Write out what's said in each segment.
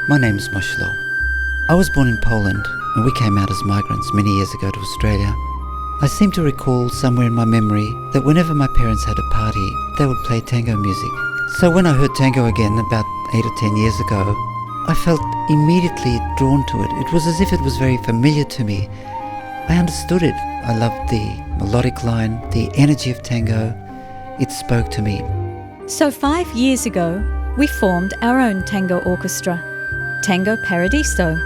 My name's Moshlo. I was born in Poland and we came out as migrants many years ago to Australia. I seem to recall somewhere in my memory that whenever my parents had a party, they would play tango music. So when I heard tango again about 8 or 10 years ago, I felt immediately drawn to it. It was as if it was very familiar to me. I understood it. I loved the melodic line, the energy of tango. It spoke to me. So 5 years ago, we formed our own tango orchestra, Tango Paradiso.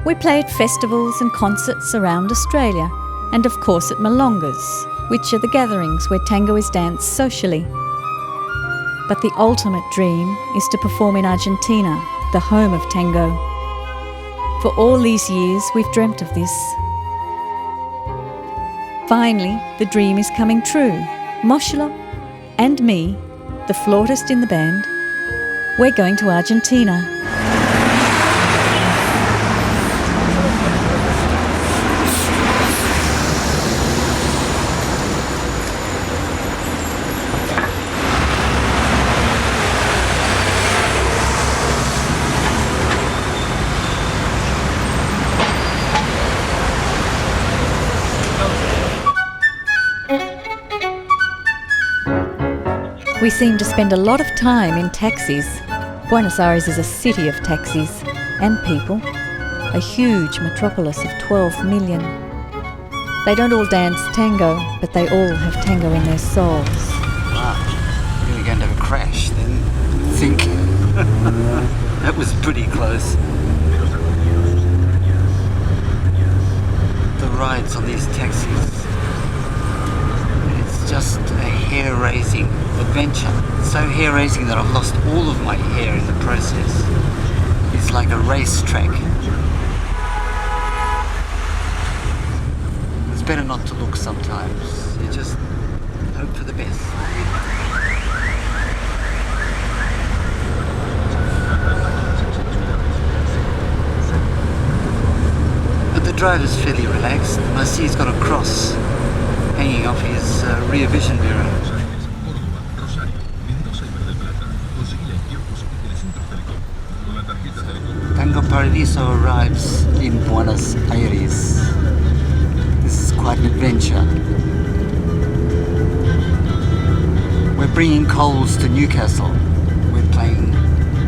We play at festivals and concerts around Australia, and of course at milongas, which are the gatherings where tango is danced socially. But the ultimate dream is to perform in Argentina, the home of tango. For all these years, we've dreamt of this. Finally, the dream is coming true. Moshlo and me, the flautist in the band, we're going to Argentina. We seem to spend a lot of time in taxis. Buenos Aires is a city of taxis and people, a huge metropolis of 12 million. They don't all dance tango, but they all have tango in their souls. Wow, you're going to have a crash then, I think. That was pretty close. The rides on these taxis, it's just a hair-raising adventure. So hair-raising that I've lost all of my hair in the process. It's like a racetrack. It's better not to look sometimes. You just hope for the best. But the driver's fairly relaxed. I see he's got a cross hanging off his rear vision mirror. Tango Paradiso arrives in Buenos Aires. This is quite an adventure. We're bringing coals to Newcastle. We're playing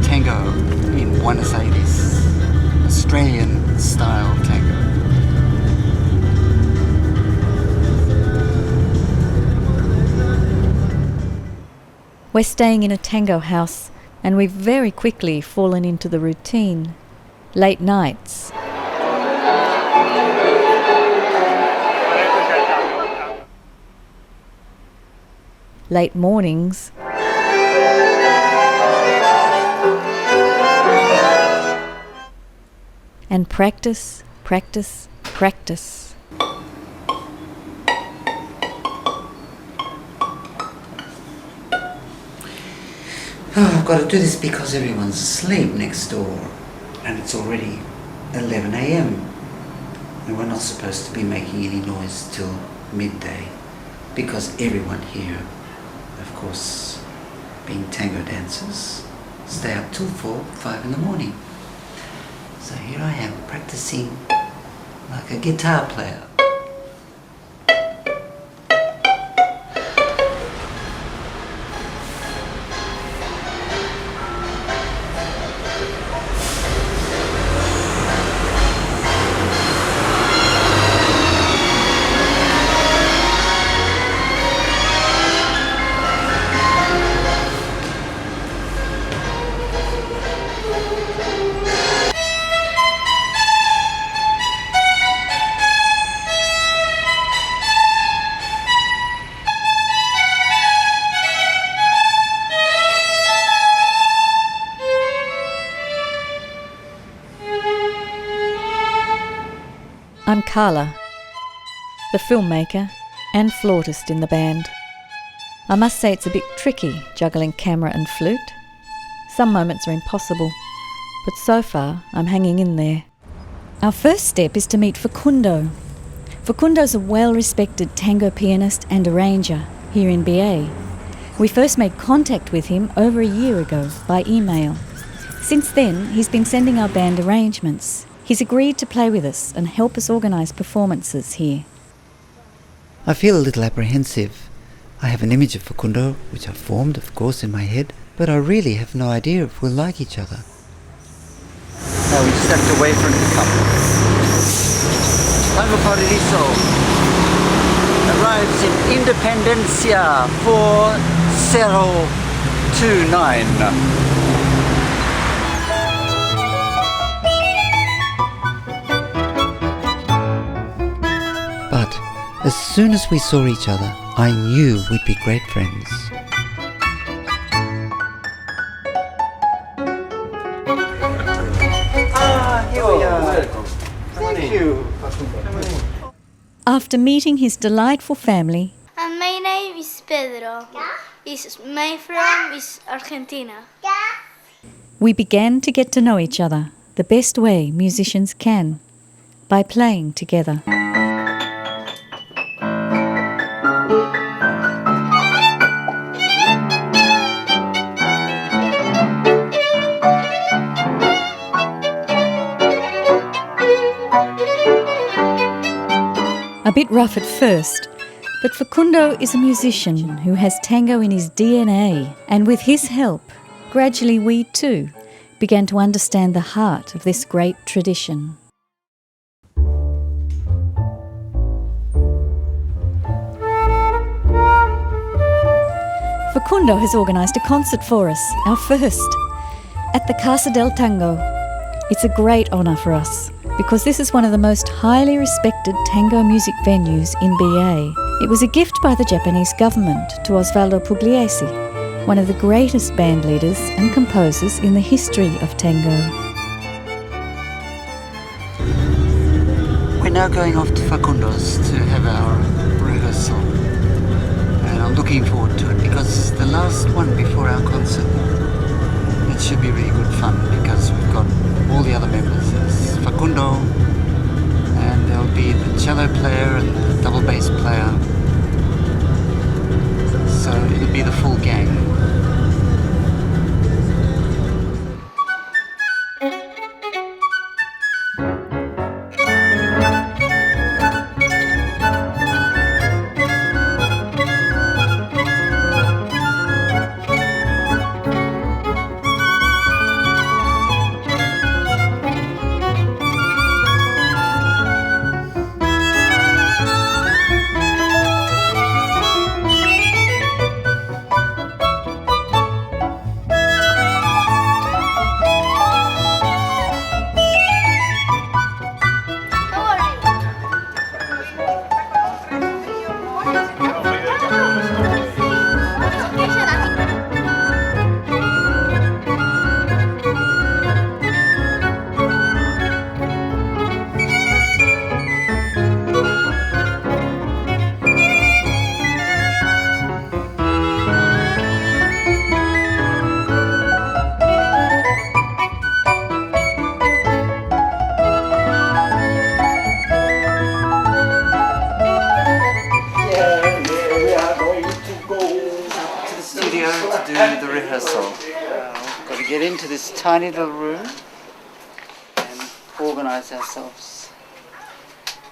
tango in Buenos Aires. Australian style tango. We're staying in a tango house, and we've very quickly fallen into the routine. Late nights. Late mornings. And practice, practice, practice. Oh, I've got to do this because everyone's asleep next door and it's already 11 a.m. and we're not supposed to be making any noise till midday because everyone here, of course, being tango dancers, stay up till 4, 5 in the morning. So here I am practicing like a guitar player. I'm Carla, the filmmaker and flautist in the band. I must say it's a bit tricky juggling camera and flute. Some moments are impossible, but so far I'm hanging in there. Our first step is to meet Facundo. Facundo's a well-respected tango pianist and arranger here in BA. We first made contact with him over a year ago by email. Since then, he's been sending our band arrangements. He's agreed to play with us and help us organise performances here. I feel a little apprehensive. I have an image of Facundo, which I've formed, of course, in my head, but I really have no idea if we'll like each other. No, we just have to wait for him to come. Tango Paradiso arrives in Independencia 4029. But as soon as we saw each other, I knew we'd be great friends. Here we are. Thank you. After meeting his delightful family, And my name is Pedro. My from is Argentina. we began to get to know each other the best way musicians can, by playing together. A bit rough at first, but Facundo is a musician who has tango in his DNA, and with his help, gradually we too began to understand the heart of this great tradition. Facundo has organised a concert for us, our first, at the Casa del Tango. It's a great honour for us, because this is one of the most highly respected tango music venues in BA. It was a gift by the Japanese government to Osvaldo Pugliese, one of the greatest band leaders and composers in the history of tango. We're now going off to Facundo's to have our rehearsal. And I'm looking forward to it because it's the last one before our concert. It should be really good fun because we've got all the other members. There's Facundo, and there'll be the cello player and the double bass player. So it'll be the full gang. To the rehearsal. Got to get into this tiny little room and organise ourselves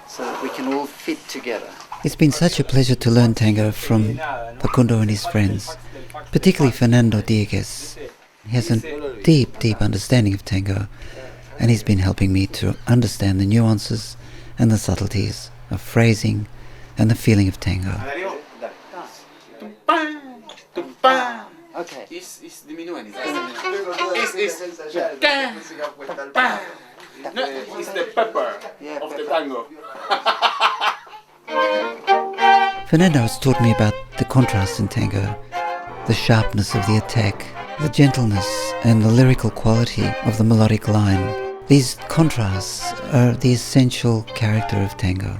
so that we can all fit together. It's been such a pleasure to learn tango from Facundo and his friends, particularly Fernando Dieguez. He has a deep, deep understanding of tango, and he's been helping me to understand the nuances and the subtleties of phrasing and the feeling of tango. Okay. Is diminuendo. Is the pepper of the tango. Fernando has taught me about the contrasts in tango, the sharpness of the attack, the gentleness and the lyrical quality of the melodic line. These contrasts are the essential character of tango.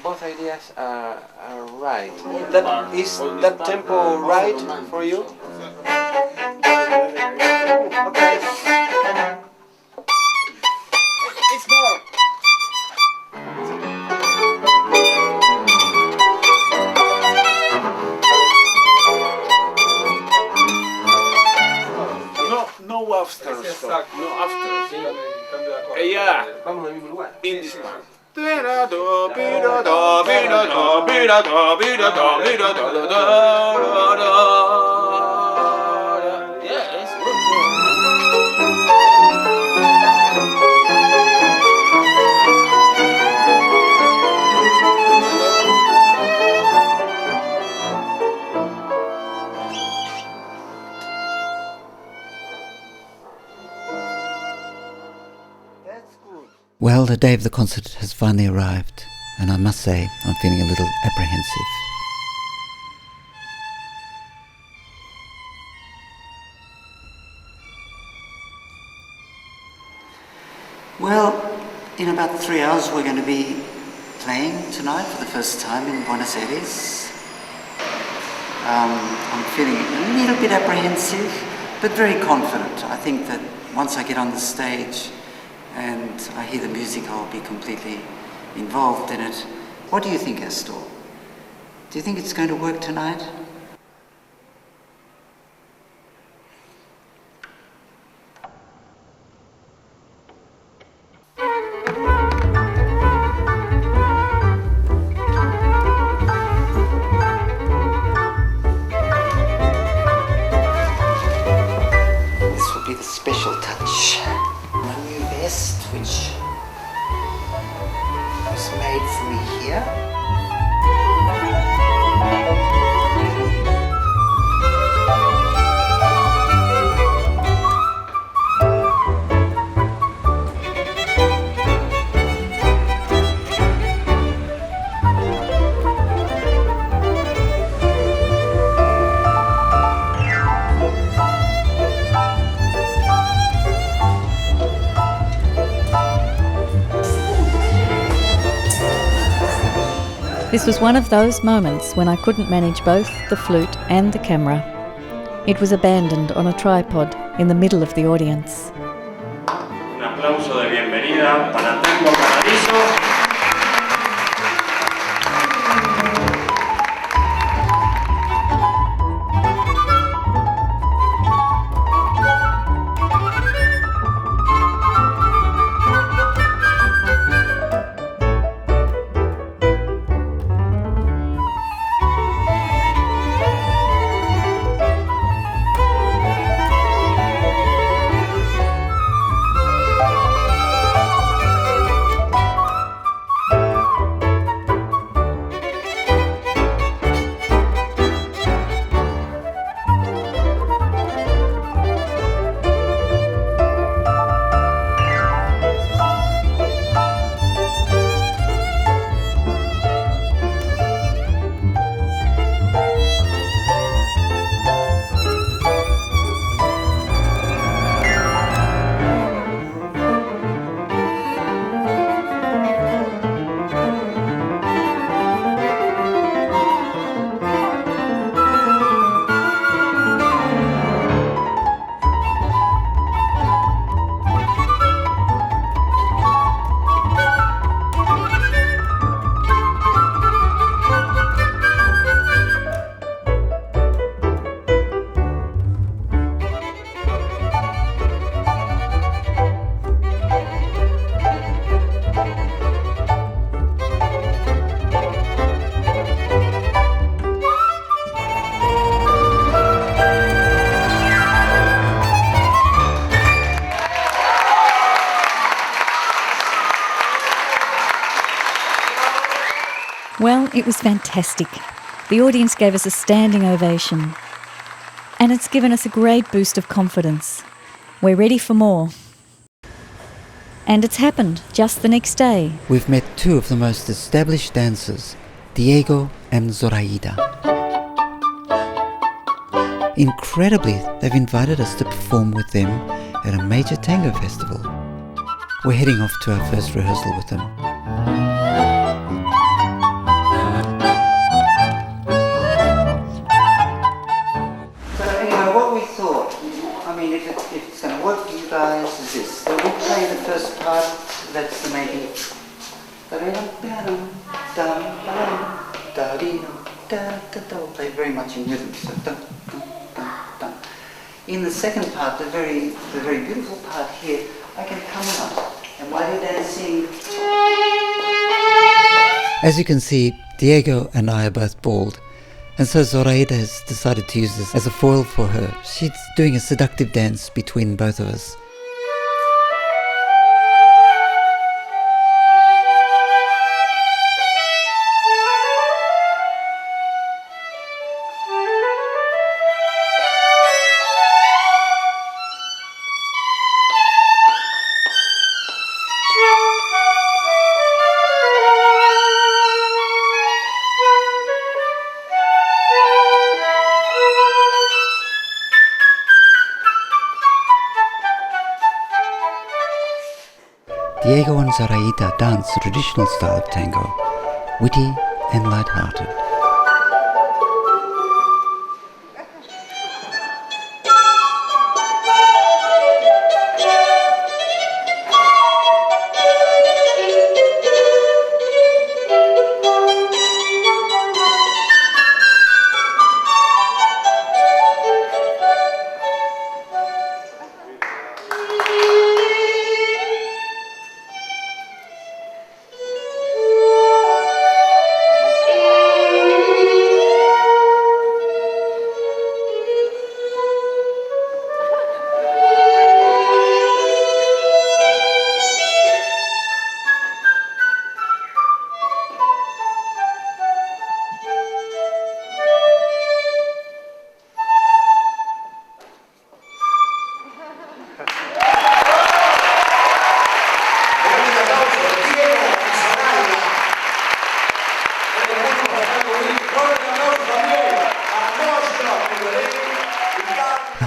Both ideas are right. Is that tempo right for you? Okay. no after stop. No after. Ella. Vamos al mismo lugar. In this part. Well, the day of the concert has finally arrived, and I must say I'm feeling a little apprehensive. Well, in about 3 hours we're going to be playing tonight for the first time in Buenos Aires. I'm feeling a little bit apprehensive, but very confident. I think that once I get on the stage and I hear the music, I'll be completely involved in it. What do you think, Astor? Do you think it's going to work tonight? This will be the special touch. My new vest, which was made for me here. This was one of those moments when I couldn't manage both the flute and the camera. It was abandoned on a tripod in the middle of the audience. Un aplauso de bienvenida para Tango Paradiso. Well, it was fantastic. The audience gave us a standing ovation. And it's given us a great boost of confidence. We're ready for more. And it's happened just the next day. We've met two of the most established dancers, Diego and Zoraida. Incredibly, they've invited us to perform with them at a major tango festival. We're heading off to our first rehearsal with them. If it's going to work for you guys, is this. So we play the first part, that's the maybe. We'll play very much in rhythm. So In the second part, the very beautiful part here, I can come up. And while you're dancing... As you can see, Diego and I are both bald, and so Zoraida has decided to use this as a foil for her. She's doing a seductive dance between both of us. Diego and Zoraida dance the traditional style of tango, witty and light-hearted.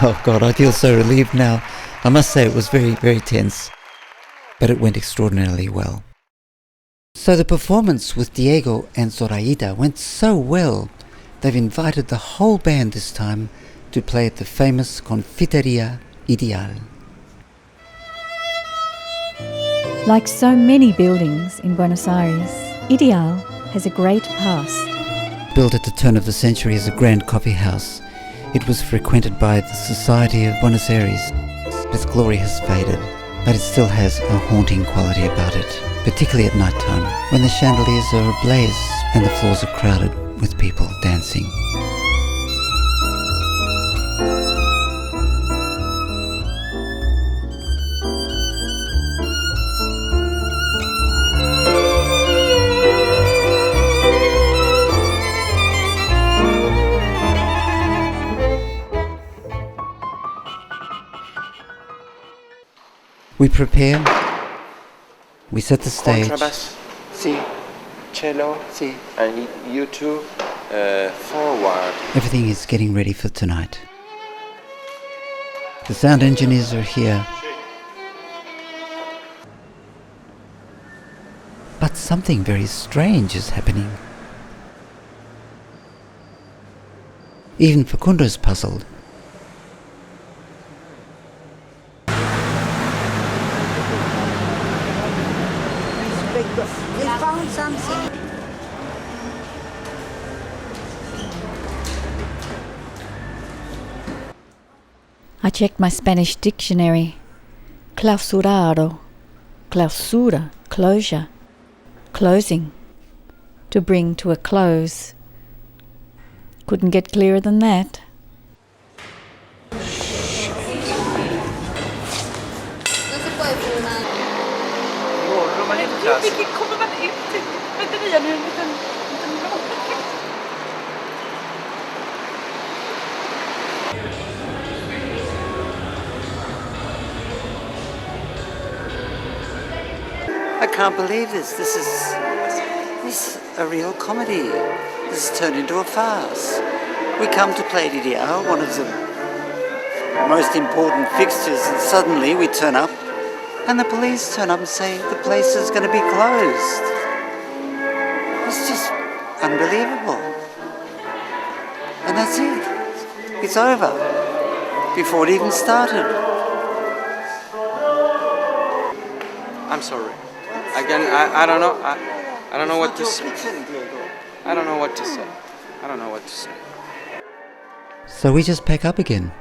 Oh God, I feel so relieved now. I must say it was very, very tense, but it went extraordinarily well. So the performance with Diego and Zoraida went so well, they've invited the whole band this time to play at the famous Confiteria Ideal. Like so many buildings in Buenos Aires, Ideal has a great past. Built at the turn of the century as a grand coffee house, it was frequented by the Society of Buenos Aires. Its glory has faded, but it still has a haunting quality about it, particularly at night time, when the chandeliers are ablaze and the floors are crowded with people dancing. We prepare, we set the stage. Contrabass, si. Cello, si. And you two, forward. Everything is getting ready for tonight. The sound engineers are here. But something very strange is happening. Even Facundo's puzzled. We found something. I checked my Spanish dictionary. Clausurado, clausura, closure, closing, to bring to a close. Couldn't get clearer than that. I can't believe this. This is a real comedy. This has turned into a farce. We come to play Ideal, one of the most important fixtures, and suddenly we turn up and the police turn up and say the place is going to be closed. It's just unbelievable. And that's it. It's over. Before it even started. I'm sorry. Again, I don't know. I don't know what to say. I don't know what to say. I don't know what to say. So we just pack up again.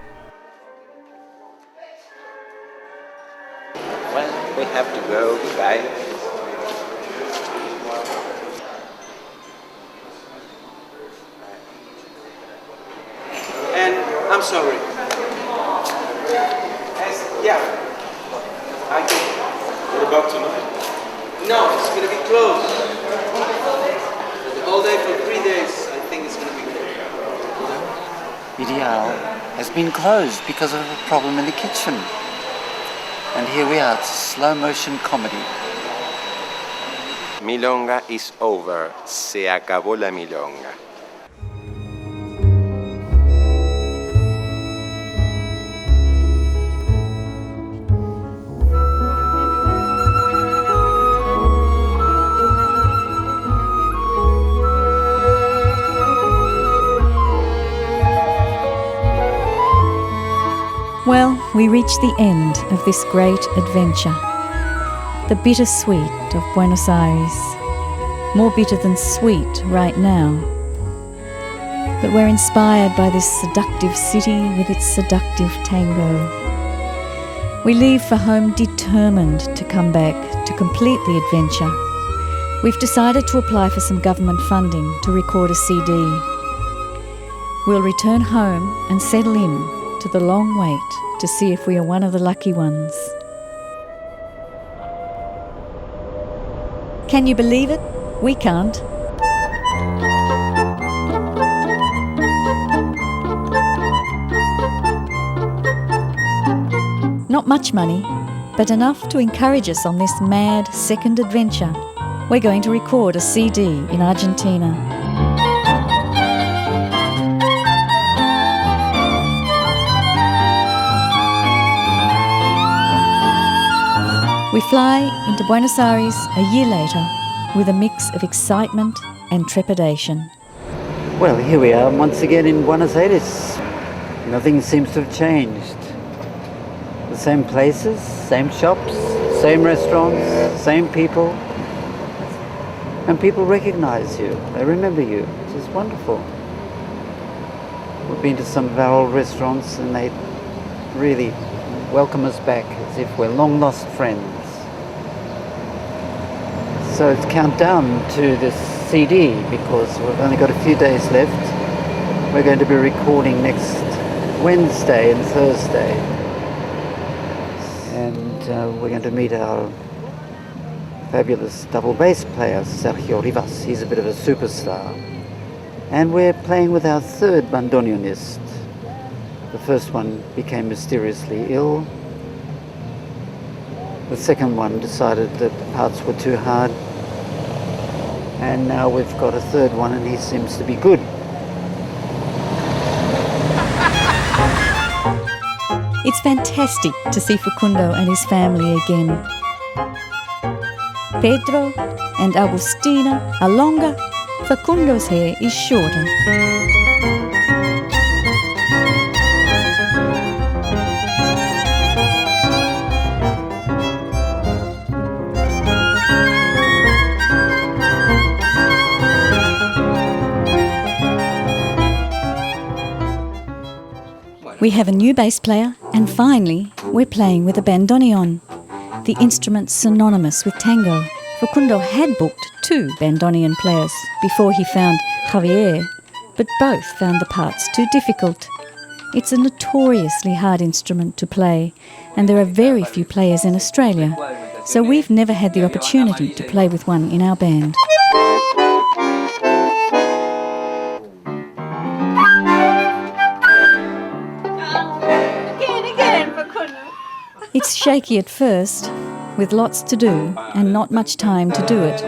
we have to go. Goodbye. And I'm sorry. Yeah. What about tonight? No, it's going to be closed. The whole day for 3 days, I think it's going to be closed. Ideal has been closed because of a problem in the kitchen. And here we are, it's slow motion comedy. Milonga is over. Se acabó la milonga. Well, we reach the end of this great adventure. The bittersweet of Buenos Aires. More bitter than sweet right now. But we're inspired by this seductive city with its seductive tango. We leave for home determined to come back to complete the adventure. We've decided to apply for some government funding to record a CD. We'll return home and settle in to the long wait to see if we are one of the lucky ones. Can you believe it? We can't. Not much money, but enough to encourage us on this mad second adventure. We're going to record a CD in Argentina. We fly into Buenos Aires a year later with a mix of excitement and trepidation. Well, here we are once again in Buenos Aires. Nothing seems to have changed. The same places, same shops, same restaurants, same people. And people recognize you, they remember you, which is wonderful. We've been to some of our old restaurants and they really welcome us back as if we're long lost friends. So it's countdown to this CD because we've only got a few days left. We're going to be recording next Wednesday and Thursday. And we're going to meet our fabulous double bass player, Sergio Rivas. He's a bit of a superstar. And we're playing with our third bandoneonist. The first one became mysteriously ill. The second one decided that the parts were too hard. And now we've got a third one and he seems to be good. It's fantastic to see Facundo and his family again. Pedro and Agustina are longer, Facundo's hair is shorter. We have a new bass player, and finally, we're playing with a bandoneon, the instrument synonymous with tango. Facundo had booked 2 bandoneon players before he found Javier, but both found the parts too difficult. It's a notoriously hard instrument to play, and there are very few players in Australia, so we've never had the opportunity to play with one in our band. It's shaky at first, with lots to do and not much time to do it.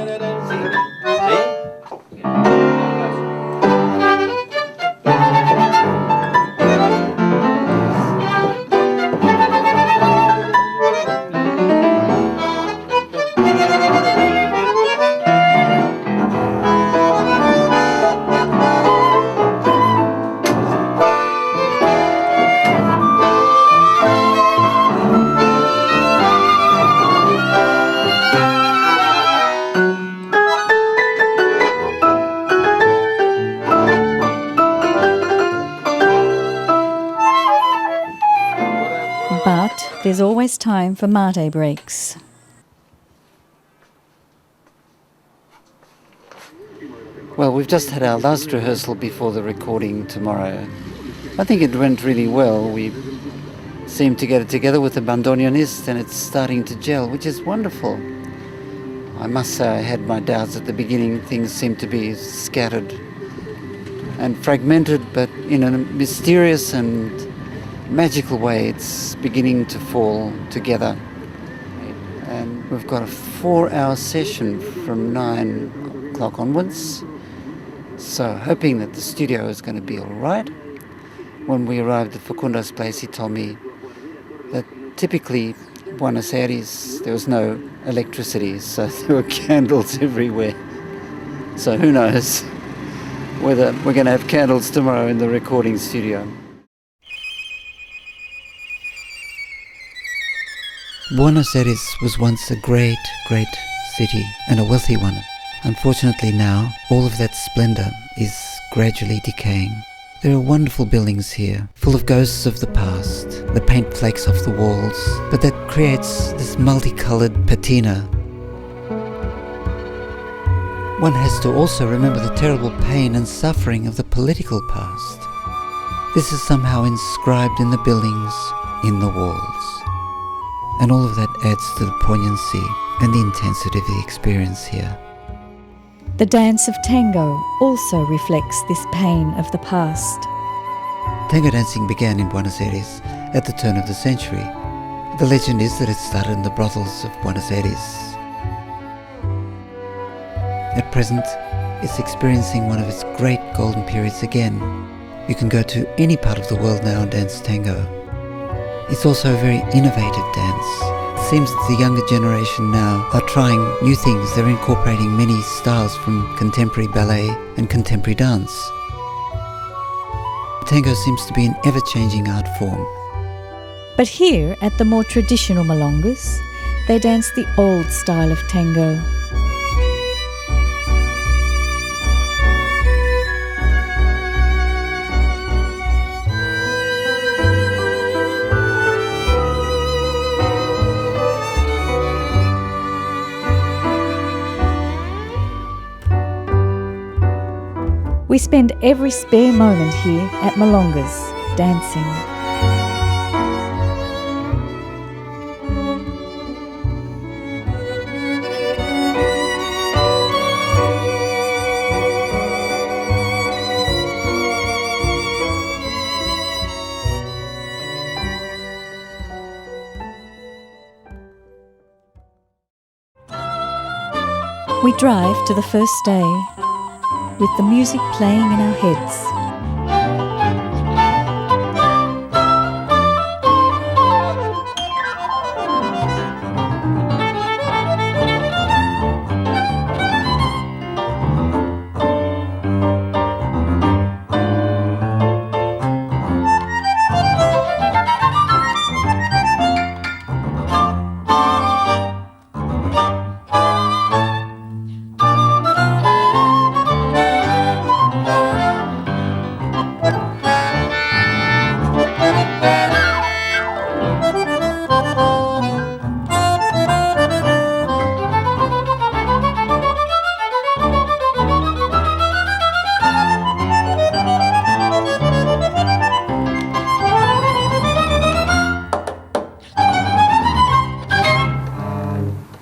But there's always time for mate breaks. Well, we've just had our last rehearsal before the recording tomorrow. I think it went really well. We seemed to get it together with the bandoneonist and it's starting to gel, which is wonderful. I must say I had my doubts at the beginning. Things seemed to be scattered and fragmented, but in a mysterious and magical way it's beginning to fall together. And we've got a 4-hour session from 9 o'clock onwards. So hoping that the studio is going to be all right. When we arrived at Facundo's place, he told me that typically Buenos Aires, there was no electricity, so there were candles everywhere. So who knows whether we're going to have candles tomorrow in the recording studio. Buenos Aires was once a great, great city and a wealthy one. Unfortunately now, all of that splendour is gradually decaying. There are wonderful buildings here, full of ghosts of the past. The paint flakes off the walls, but that creates this multicoloured patina. One has to also remember the terrible pain and suffering of the political past. This is somehow inscribed in the buildings, in the walls. And all of that adds to the poignancy and the intensity of the experience here. The dance of tango also reflects this pain of the past. Tango dancing began in Buenos Aires at the turn of the century. The legend is that it started in the brothels of Buenos Aires. At present, it's experiencing one of its great golden periods again. You can go to any part of the world now and dance tango. It's also a very innovative dance. It seems that the younger generation now are trying new things. They're incorporating many styles from contemporary ballet and contemporary dance. Tango seems to be an ever-changing art form. But here, at the more traditional milongas, they dance the old style of tango. We spend every spare moment here at milongas, dancing. We drive to the first day, with the music playing in our heads.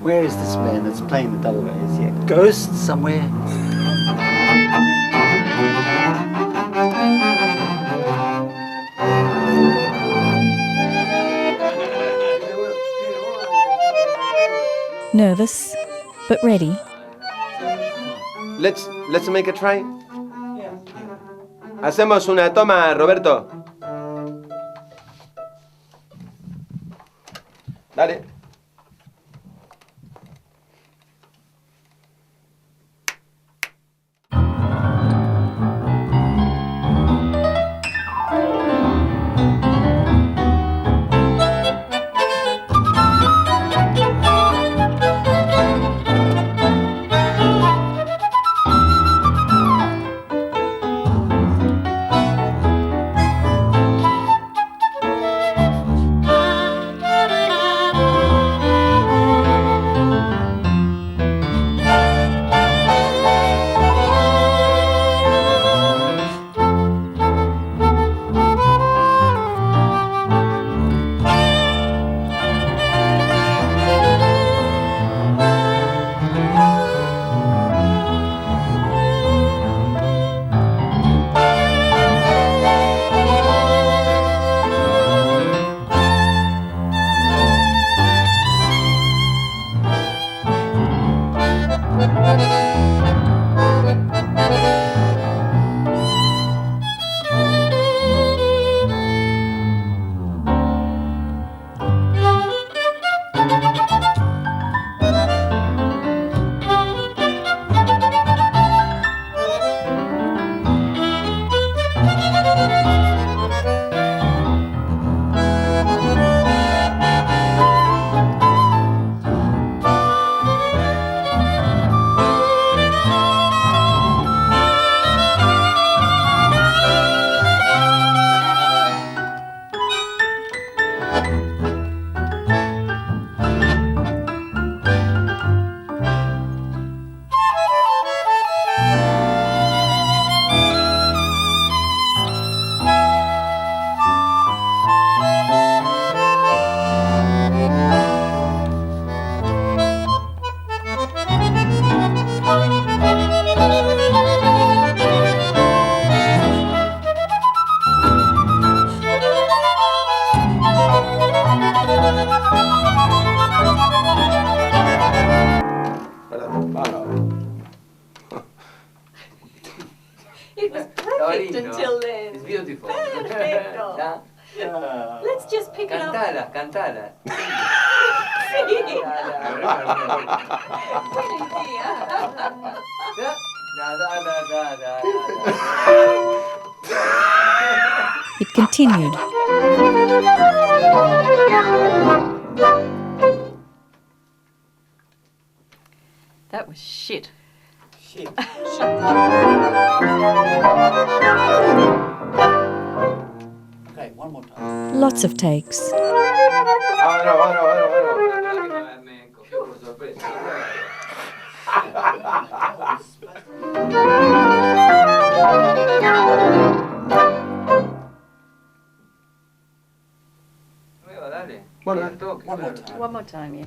Where is this man that's playing the double bass? Is he a ghost somewhere? Nervous, but ready. Let's make a try. Hacemos una toma, Roberto. Dale. It was perfect until then. It's beautiful. Perfecto. Let's just pick it up. Cantala. It continued. That was shit. Shit. Okay, one more time. Lots of takes. One more time. One more time, yeah.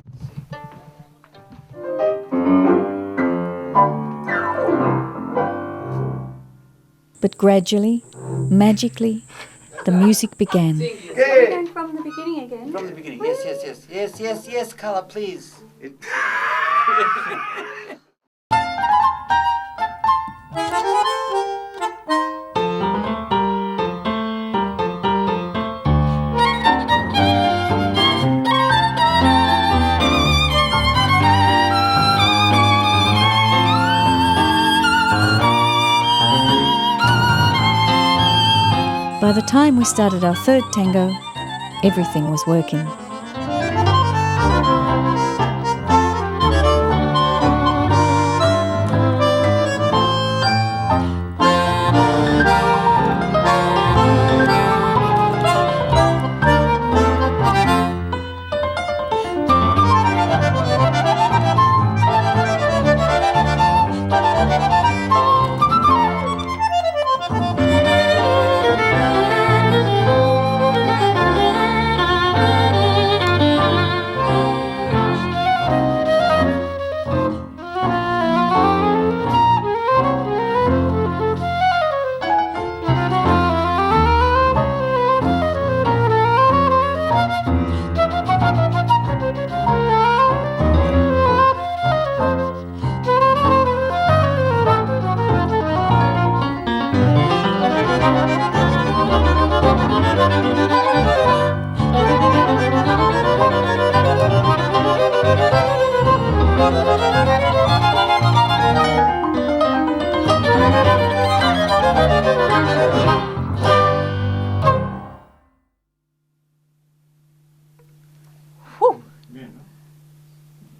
But gradually, magically, the music began. Going from the beginning again. From the beginning. Yes, Carla, please. By the time we started our third tango, everything was working.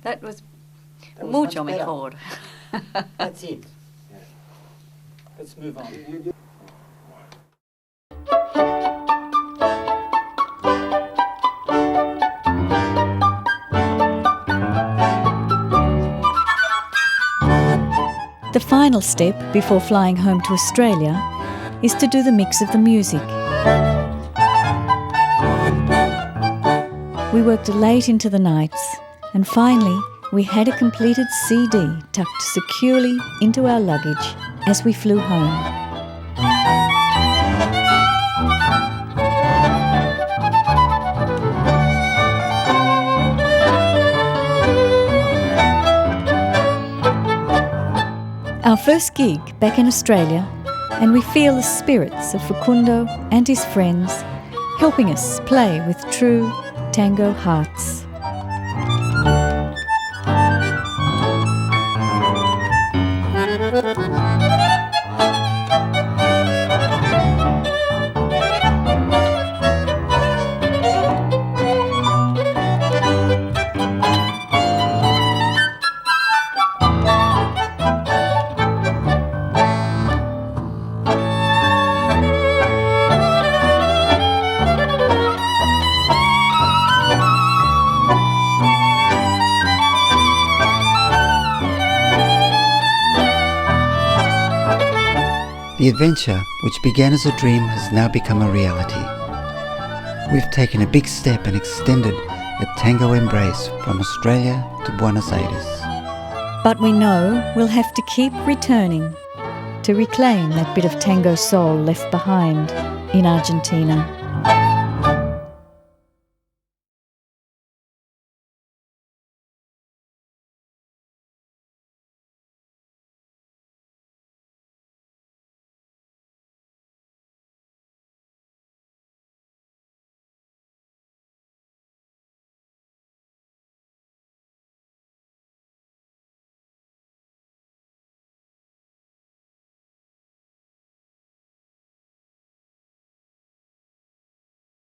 That was That was mucho much better. mejor. That's it. Let's move on. The final step before flying home to Australia is to do the mix of the music. We worked late into the nights, and finally we had a completed CD tucked securely into our luggage as we flew home. Our first gig back in Australia, and we feel the spirits of Facundo and his friends helping us play with true tango hearts. The adventure, which began as a dream, has now become a reality. We've taken a big step and extended a tango embrace from Australia to Buenos Aires. But we know we'll have to keep returning to reclaim that bit of tango soul left behind in Argentina.